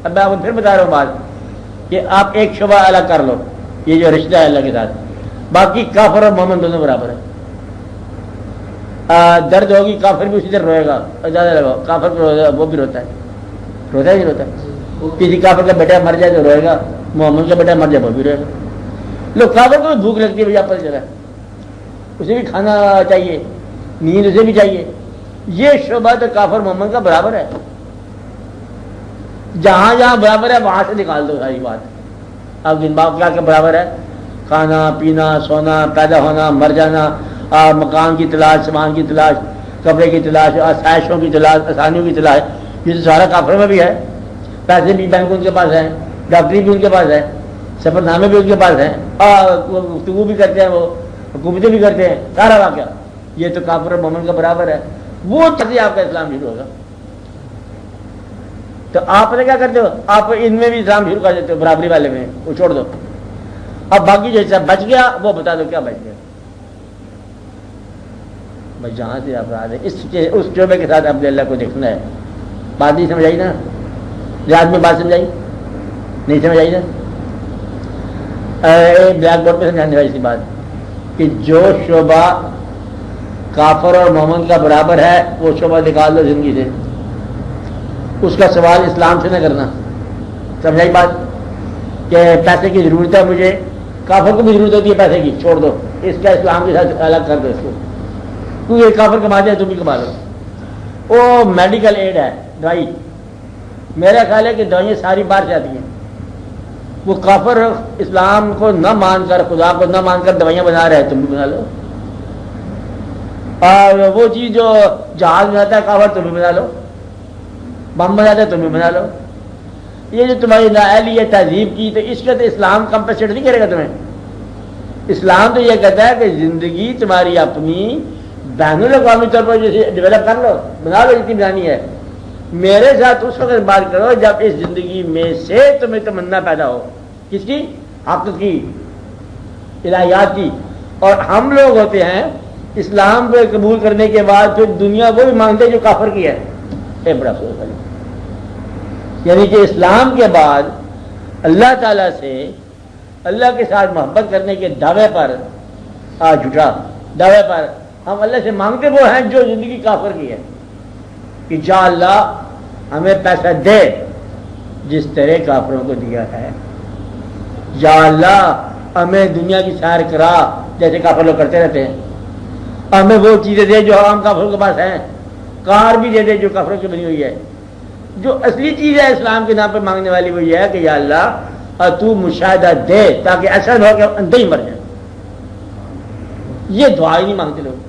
اب میں آپ کو پھر بتا رہا ہوں بات کہ آپ ایک شعبہ الگ کر لو، یہ جو رشتہ ہے اللہ کے ساتھ، باقی کافر اور مومن دونوں برابر ہیں۔ درد ہوگی کافر بھی اسی طرح روئے گا، زیادہ لگاؤ کافر بھی روئے گا، وہ بھی روتا ہے، روتا ہی نہیں روتا ہے۔ کسی کافر کا بیٹا مر جائے تو روئے گا، مومن کا بیٹا مر جائے وہ بھی روئے گا۔ لوگ کافر کو بھی بھوک لگتی ہے بھائی آپ پتہ چلا، اسے بھی کھانا چاہیے، نیند اسے بھی چاہیے۔ یہ شعبہ تو کافر مومن کا برابر ہے، جہاں جہاں برابر ہے وہاں سے نکال دو ساری بات۔ اب دن باپ کیا برابر ہے؟ کھانا پینا، سونا، پیدا ہونا، مر جانا، مکان کی تلاش، سامان کی تلاش، کپڑے کی تلاش، آسائشوں کی تلاش، آسانیوں کی تلاش، یہ تو سارا کافر میں بھی ہے۔ پیسے بھی بینک ان کے پاس ہیں، ڈاکٹری بھی ان کے پاس ہے، سفر نامے بھی ان کے پاس ہیں، گفتگو بھی کرتے ہیں، وہ حکومتیں بھی کرتے ہیں، سارا واقعہ یہ تو کافر اور مومن کا برابر ہے۔ وہ چیزیں آپ کا اسلام شروع ہوگا۔ تو آپ نے کیا کرتے ہو؟ آپ ان میں بھی اسلام شروع کر دیتے ہو، برابری والے میں وہ چھوڑ دو۔ اب باقی جو حصہ بچ گیا وہ بتا دو کیا بچ گیا۔ بس جہاں سے آپ آ رہے اس شعبے کے ساتھ اپنے اللہ کو دیکھنا ہے۔ بات نہیں سمجھ آئی نا؟ یاد میں بات سمجھ آئی؟ نہیں سمجھ آئی نا؟ بلیک بورڈ پہ سمجھانے والی سی بات کہ جو شعبہ کافر اور مومن کا برابر ہے وہ شعبہ نکال دو زندگی سے، اس کا سوال اسلام سے نہ کرنا۔ سمجھائی بات؟ کہ پیسے کی ضرورت ہے مجھے، کافر کو بھی ضرورت ہوتی ہے پیسے کی، چھوڑ دو، اس کا اسلام کے ساتھ الگ کر دو اس کو، کیونکہ کافر کما جائے تم بھی کما لو۔ وہ میڈیکل ایڈ ہے، دوائی، میرا خیال ہے کہ دوائیں ساری باہر سے آتی ہیں۔ وہ کافر اسلام کو نہ مان کر، خدا کو نہ مان کر دوائیاں بنا رہے ہیں، تم بھی بنا لو۔ اور وہ چیز جو جہاز میں آتا ہے کافر، تم بھی بنا لو، بم بناتا ہے تم بھی بنا لو۔ یہ جو تمہاری نااہلی ہے تہذیب کی، تو اس کا تو اسلام کمپنسیٹ نہیں کرے گا تمہیں۔ اسلام تو یہ کہتا ہے کہ زندگی تمہاری اپنی بین الاقوامی طور پر جیسے ڈیولپ کر لو، بنا لو جتنی بنانی ہے، میرے ساتھ اس وقت بات کرو جب اس زندگی میں سے تمہیں تمنا پیدا ہو، کس کی؟ حق کی، الہیات کی۔ اور ہم لوگ ہوتے ہیں اسلام کو قبول کرنے کے بعد پھر دنیا وہ بھی مانگتے جو کافر کی ہے۔ یہ بڑا افسوس ہے، یعنی کہ اسلام کے بعد اللہ تعالیٰ سے، اللہ کے ساتھ محبت کرنے کے دعوے پر، جھوٹا دعوے پر ہم اللہ سے مانگتے وہ ہیں جو زندگی کافر کی ہے کہ یا اللہ ہمیں پیسہ دے جس طرح کافروں کو دیا ہے، یا اللہ ہمیں دنیا کی سیر کرا جیسے کافر لوگ کرتے رہتے ہیں، ہمیں وہ چیزیں دے جو عام کافروں کے پاس ہیں، کار بھی دے دے جو کافروں کی بنی ہوئی ہے۔ جو اصلی چیز ہے اسلام کے نام پہ مانگنے والی وہ یہ ہے کہ یا اللہ تو مشاہدہ دے تاکہ ایسا نہ ہو کہ اندھے ہی مر جائیں۔ یہ دعا ہی نہیں مانگتے لوگ۔